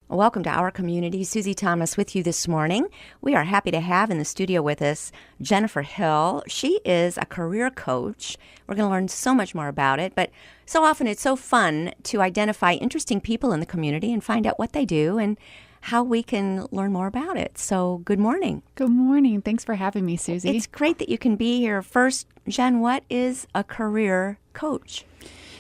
Welcome to our community. Susie Thomas with you this morning. We are happy to have in the studio with us Jennifer Hill. She is a career coach. We're going to learn so much more about it, but so often it's so fun to identify interesting people in the community and find out what they do and how we can learn more about it. So good morning. Good morning. Thanks for having me, Susie. It's great that you can be here. First, Jen, what is a career coach?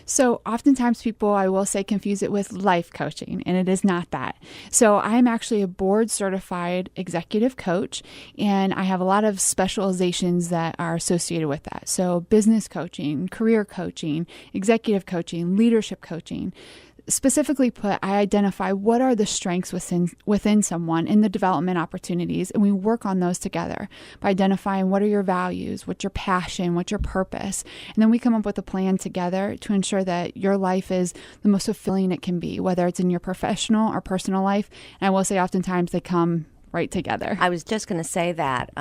So oftentimes people, I will say, confuse it with life coaching, and it is not that. So I'm actually a board certified executive coach, and I have a lot of specializations that are associated with that. So business coaching, career coaching, executive coaching, leadership coaching. Specifically put, I identify what are the strengths within someone in the development opportunities, and we work on those together by identifying what are your values, what's your passion, what's your purpose, and then we come up with a plan together to ensure that your life is the most fulfilling it can be, whether it's in your professional or personal life. And I will say oftentimes they come right together. I was just going to say that.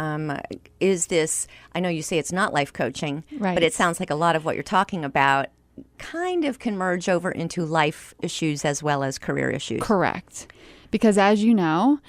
Is this, I know you say it's not life coaching, Right. but it sounds like a lot of what you're talking about kind of can merge over into life issues as well as career issues. Correct. Because as you know,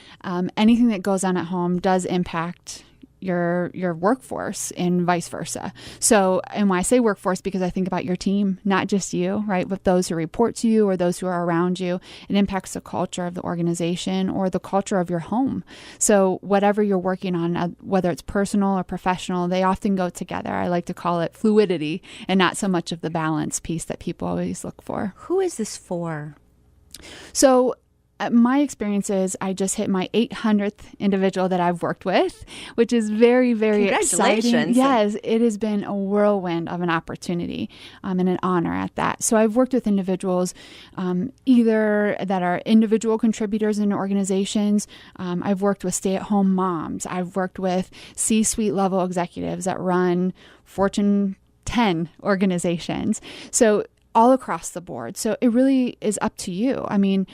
anything that goes on at home does impact your workforce and vice versa. So, and when I say workforce, because I think about your team, not just you, right? But those who report to you or those who are around you, it impacts the culture of the organization or the culture of your home. So whatever you're working on, whether it's personal or professional, they often go together. I like to call it fluidity and not so much of the balance piece that people always look for. Who is this for? So my experience is I just hit my 800th individual that I've worked with, which is very, very exciting. Congratulations. Yes, it has been a whirlwind of an opportunity and an honor at that. So I've worked with individuals either that are individual contributors in organizations. I've worked with stay-at-home moms. I've worked with C-suite level executives that run Fortune 10 organizations. So all across the board. So it really is up to you. I mean,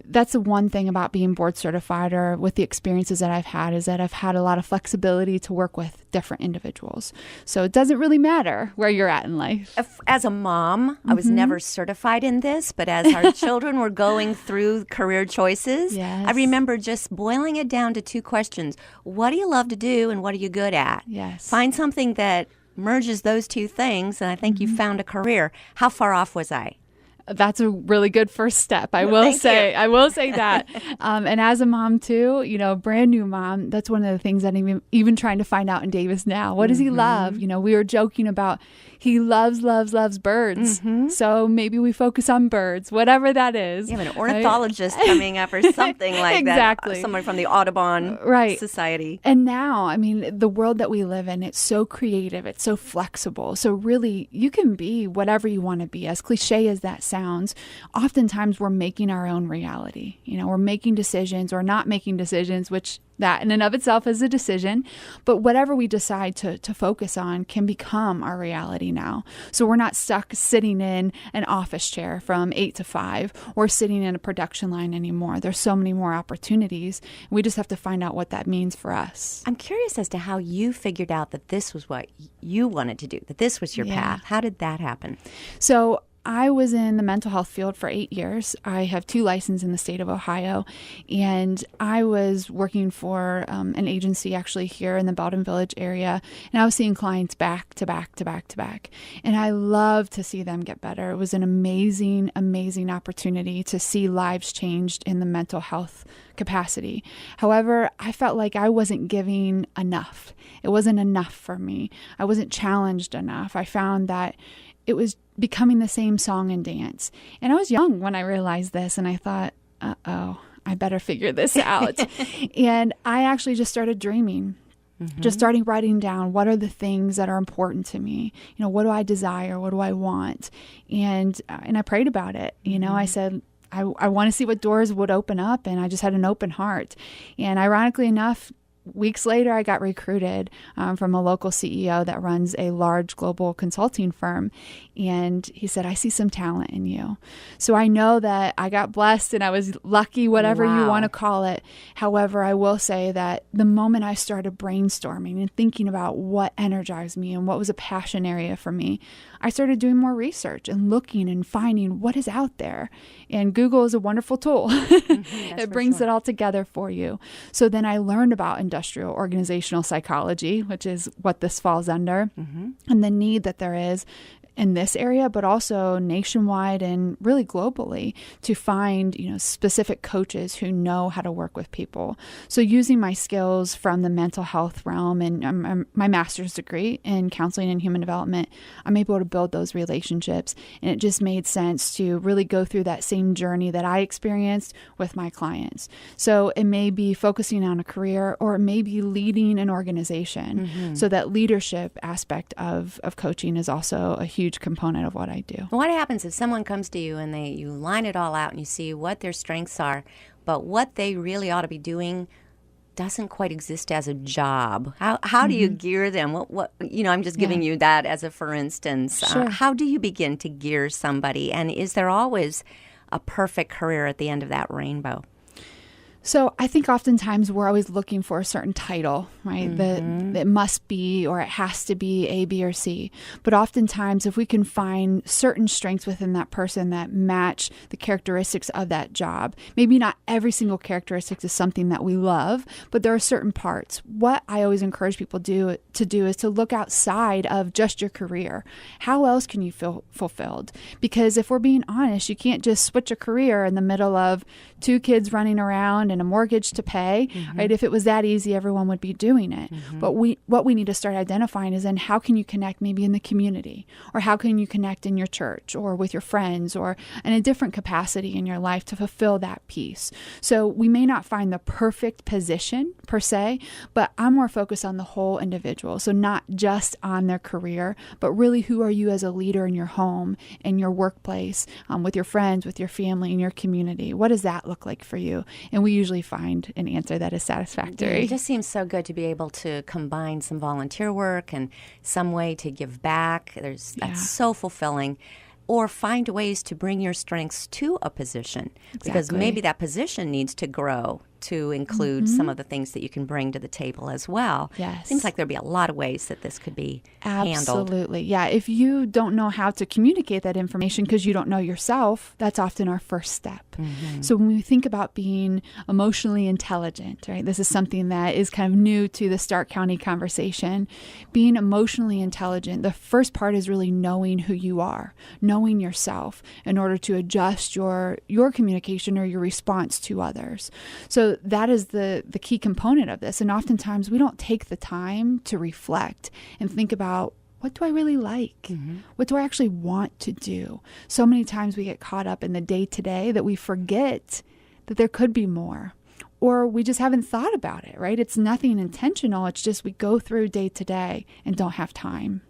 that's the one thing about being board certified or with the experiences that I've had is that I've had a lot of flexibility to work with different individuals. So it doesn't really matter where you're at in life. As a mom, I was never certified in this, but as our children were going through career choices, Yes. I remember just boiling it down to two questions. What do you love to do and what are you good at? Yes. Find something that merges those two things, and I think you found a career. How far off was I? That's a really good first step. I will say that. And as a mom too, brand new mom, that's one of the things that I'm even trying to find out in Davis now. What does he love? We were joking about he loves birds. So maybe we focus on birds, whatever that is. You have an ornithologist coming up or something like Exactly. that. Someone from the Audubon Society. And now, I mean, the world that we live in, it's so creative. It's so flexible. So really, you can be whatever you want to be, as cliche as that sounds. Oftentimes, we're making our own reality. We're making decisions or not making decisions, which that in and of itself is a decision. But whatever we decide to focus on can become our reality now. So we're not stuck sitting in an office chair from 8 to 5 or sitting in a production line anymore. There's so many more opportunities. We just have to find out what that means for us. I'm curious as to how you figured out that this was what you wanted to do, that this was your path. How did that happen? So I was in the mental health field for 8 years. I have 2 licenses in the state of Ohio, and I was working for an agency actually here in the Belden Village area, and I was seeing clients back to back to back to back, and I loved to see them get better. It was an amazing, amazing opportunity to see lives changed in the mental health capacity. However, I felt like I wasn't giving enough. It wasn't enough for me. I wasn't challenged enough. I found that it was becoming the same song and dance. And I was young when I realized this, and I thought, I better figure this out. And I actually just started dreaming. Just starting writing down what are the things that are important to me. What do I desire? What do I want? And I prayed about it. I said, I want to see what doors would open up, and I just had an open heart. And ironically enough, weeks later, I got recruited from a local CEO that runs a large global consulting firm. And he said, I see some talent in you. So I know that I got blessed and I was lucky, whatever you want to call it. However, I will say that the moment I started brainstorming and thinking about what energized me and what was a passion area for me, I started doing more research and looking and finding what is out there. And Google is a wonderful tool. It brings it all together for you. So then I learned about industrial organizational psychology, which is what this falls under, and the need that there is in this area, but also nationwide and really globally to find, specific coaches who know how to work with people. So using my skills from the mental health realm and my master's degree in counseling and human development, I'm able to build those relationships. And it just made sense to really go through that same journey that I experienced with my clients. So it may be focusing on a career or it may be leading an organization. So that leadership aspect of coaching is also a huge component of what I do. What happens if someone comes to you and you line it all out and you see what their strengths are, but what they really ought to be doing doesn't quite exist as a job? How do you gear them? What I'm just giving you that as a for instance. Sure. How do you begin to gear somebody? And is there always a perfect career at the end of that rainbow? So I think oftentimes we're always looking for a certain title, right? That it must be or it has to be A, B, or C. But oftentimes if we can find certain strengths within that person that match the characteristics of that job, maybe not every single characteristic is something that we love, but there are certain parts. What I always encourage people to do is to look outside of just your career. How else can you feel fulfilled? Because if we're being honest, you can't just switch a career in the middle of 2 kids running around and a mortgage to pay, right? If it was that easy, everyone would be doing it. But what we need to start identifying is then how can you connect maybe in the community, or how can you connect in your church or with your friends or in a different capacity in your life to fulfill that piece. So we may not find the perfect position per se, but I'm more focused on the whole individual. So not just on their career, but really who are you as a leader in your home, in your workplace, with your friends, with your family, in your community. What does that look like for you? And we usually find an answer that is satisfactory. It just seems so good to be able to combine some volunteer work and some way to give back. That's so fulfilling. Or find ways to bring your strengths to a position, because maybe that position needs to grow to include some of the things that you can bring to the table as well. Yes. Seems like there'd be a lot of ways that this could be handled. Absolutely. Yeah. If you don't know how to communicate that information because you don't know yourself, that's often our first step. So when we think about being emotionally intelligent, right, this is something that is kind of new to the Stark County conversation. Being emotionally intelligent, the first part is really knowing who you are, knowing yourself in order to adjust your communication or your response to others. So that is the key component of this. And oftentimes we don't take the time to reflect and think about, what do I really like? What do I actually want to do? So many times we get caught up in the day-to-day that we forget that there could be more. Or we just haven't thought about it, right? It's nothing intentional. It's just we go through day-to-day and don't have time.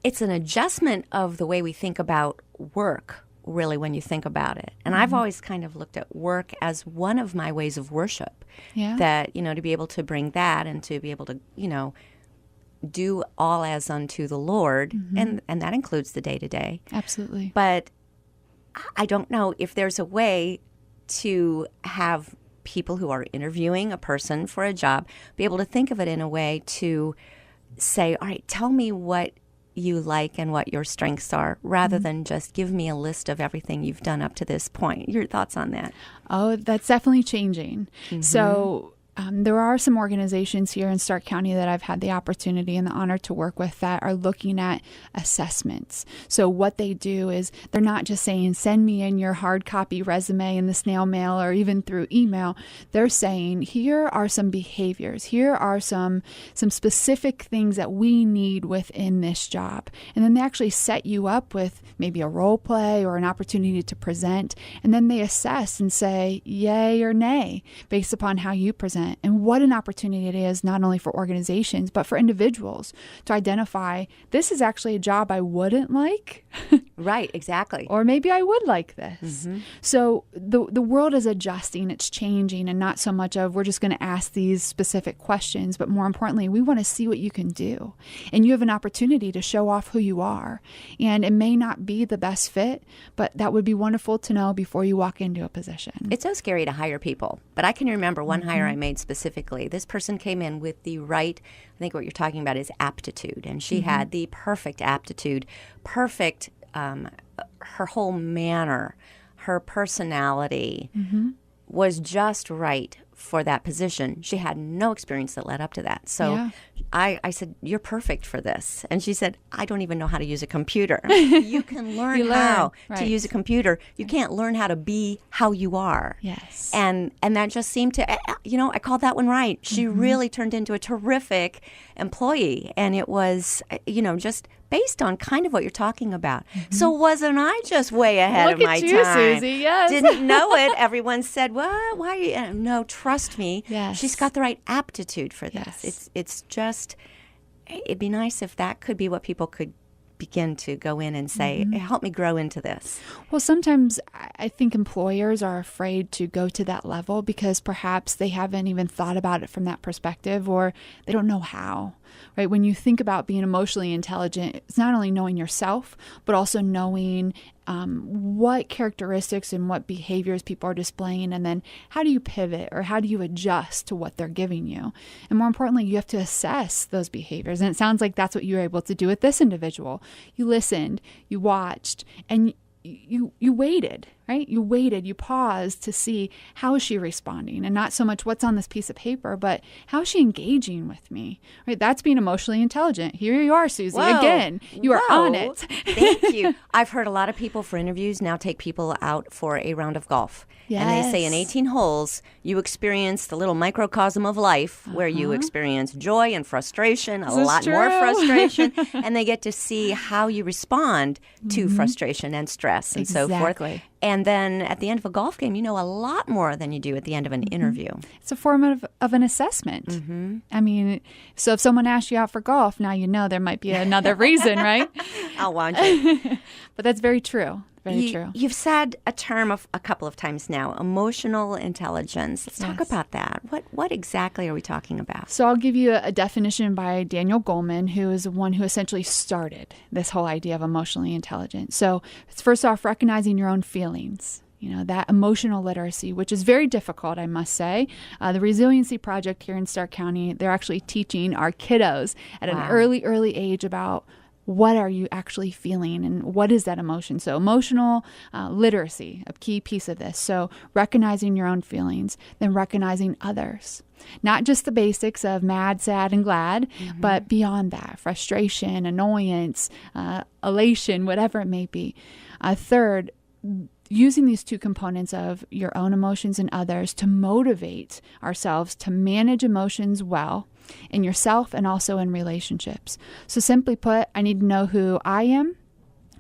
It's an adjustment of the way we think about work, really, when you think about it. And I've always kind of looked at work as one of my ways of worship. Yeah. That, to be able to bring that and to be able to, do all as unto the Lord. And that includes the day-to-day. Absolutely. But I don't know if there's a way to have people who are interviewing a person for a job be able to think of it in a way to say, all right, tell me what you like and what your strengths are, rather than just give me a list of everything you've done up to this point. Your thoughts on that? Oh, that's definitely changing. So there are some organizations here in Stark County that I've had the opportunity and the honor to work with that are looking at assessments. So what they do is they're not just saying, send me in your hard copy resume in the snail mail or even through email. They're saying, here are some behaviors. Here are some specific things that we need within this job. And then they actually set you up with maybe a role play or an opportunity to present. And then they assess and say, yay or nay, based upon how you present. And what an opportunity it is, not only for organizations, but for individuals to identify, this is actually a job I wouldn't like, Right, exactly. Or maybe I would like this. So the world is adjusting, it's changing, and not so much of we're just going to ask these specific questions, but more importantly, we want to see what you can do. And you have an opportunity to show off who you are. And it may not be the best fit, but that would be wonderful to know before you walk into a position. It's so scary to hire people, but I can remember one hire I made specifically. This person came in with the right, I think what you're talking about is aptitude, and she had the perfect aptitude, perfect, her whole manner, her personality was just right for that position. She had no experience that led up to that. So I said, you're perfect for this. And she said, I don't even know how to use a computer. You can learn how to use a computer. You can't learn how to be how you are. Yes. And that just seemed to, I called that one right. She really turned into a terrific employee. And it was, just based on kind of what you're talking about. So wasn't I just way ahead of my you, time? Susie, yes. Didn't know it. Everyone said, "What? Why?" Are you? No, trust me. Yes. She's got the right aptitude for this. Yes. It's just, it'd be nice if that could be what people could begin to go in and say, help me grow into this. Well, sometimes I think employers are afraid to go to that level because perhaps they haven't even thought about it from that perspective, or they don't know how, right? When you think about being emotionally intelligent, it's not only knowing yourself, but also knowing what characteristics and what behaviors people are displaying, and then how do you pivot or how do you adjust to what they're giving you? And more importantly, you have to assess those behaviors. And it sounds like that's what you were able to do with this individual. You listened, you watched, and you waited, right? You waited, you paused to see how is she responding, and not so much what's on this piece of paper, but how is she engaging with me, right? That's being emotionally intelligent. Here you are, Susie. Whoa. Again, you are on it. Thank you. I've heard a lot of people for interviews now take people out for a round of golf. Yes. And they say in 18 holes, you experience the little microcosm of life where you experience joy and frustration, a lot more frustration, and they get to see how you respond to frustration and stress and so forth. And then at the end of a golf game, you know a lot more than you do at the end of an interview. It's a form of an assessment. I mean, so if someone asks you out for golf, now you know there might be another reason, right? I'll watch it. But that's very true. Very true. You've said a term a couple of times now, emotional intelligence. Let's talk about that. What exactly are we talking about? So I'll give you a definition by Daniel Goleman, who is the one who essentially started this whole idea of emotionally intelligent. So it's first off recognizing your own feelings. That emotional literacy, which is very difficult, I must say. The Resiliency Project here in Stark County, they're actually teaching our kiddos at an early age about what are you actually feeling and what is that emotion? So emotional literacy, a key piece of this. So recognizing your own feelings, then recognizing others. Not just the basics of mad, sad, and glad, but beyond that, frustration, annoyance, elation, whatever it may be. Third, using these two components of your own emotions and others to motivate ourselves to manage emotions well in yourself and also in relationships. So simply put, I need to know who I am.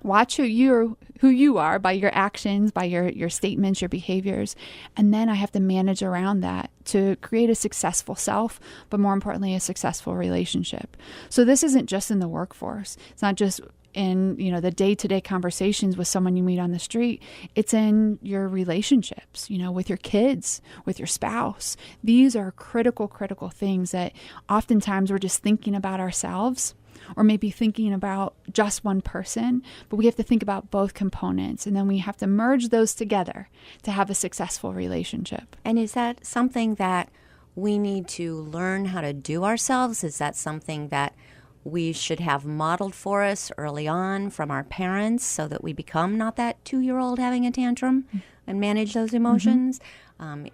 Watch who you are by your actions, by your statements, your behaviors. And then I have to manage around that to create a successful self, but more importantly, a successful relationship. So this isn't just in the workforce. It's not just in the day-to-day conversations with someone you meet on the street. It's in your relationships, with your kids, with your spouse. These are critical things that oftentimes we're just thinking about ourselves, or maybe thinking about just one person, but we have to think about both components, and then we have to merge those together to have a successful relationship. And is that something that we need to learn how to do ourselves? Is that something that we should have modeled for us early on from our parents so that we become not that 2-year-old having a tantrum and manage those emotions?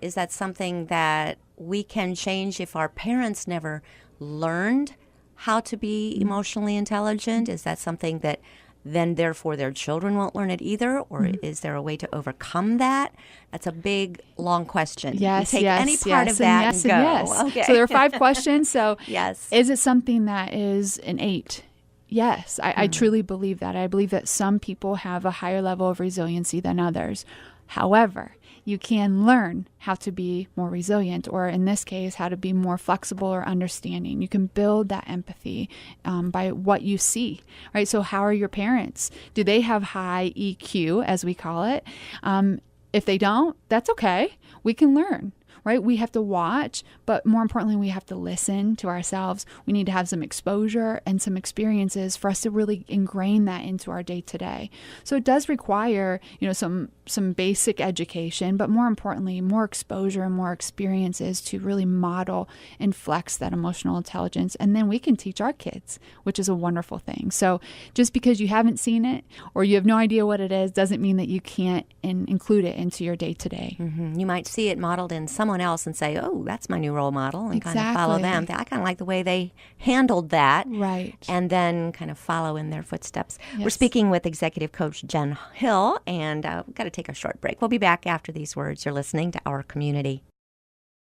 Is that something that we can change if our parents never learned how to be emotionally intelligent? Is that something that then therefore their children won't learn it either? Or is there a way to overcome that? That's a big, long question. Yes, you take any part of that and go. Yes. Okay. So there are 5 questions. So yes. Is it something that is innate? Yes, I truly believe that. I believe that some people have a higher level of resiliency than others. However, you can learn how to be more resilient, or in this case, how to be more flexible or understanding. You can build that empathy by what you see, right? So how are your parents? Do they have high EQ, as we call it? If they don't, that's okay. We can learn. Right? We have to watch, but more importantly, we have to listen to ourselves. We need to have some exposure and some experiences for us to really ingrain that into our day to day. So it does require, some basic education, but more importantly, more exposure and more experiences to really model and flex that emotional intelligence. And then we can teach our kids, which is a wonderful thing. So just because you haven't seen it or you have no idea what it is doesn't mean that you can't include it into your day to day. You might see it modeled in someone else and say, oh, that's my new role model, and kind of follow them. I kind of like the way they handled that. Right. And then kind of follow in their footsteps. Yes. We're speaking with Executive Coach Jen Hill, and we've got to take a short break. We'll be back after these words. You're listening to Our Community.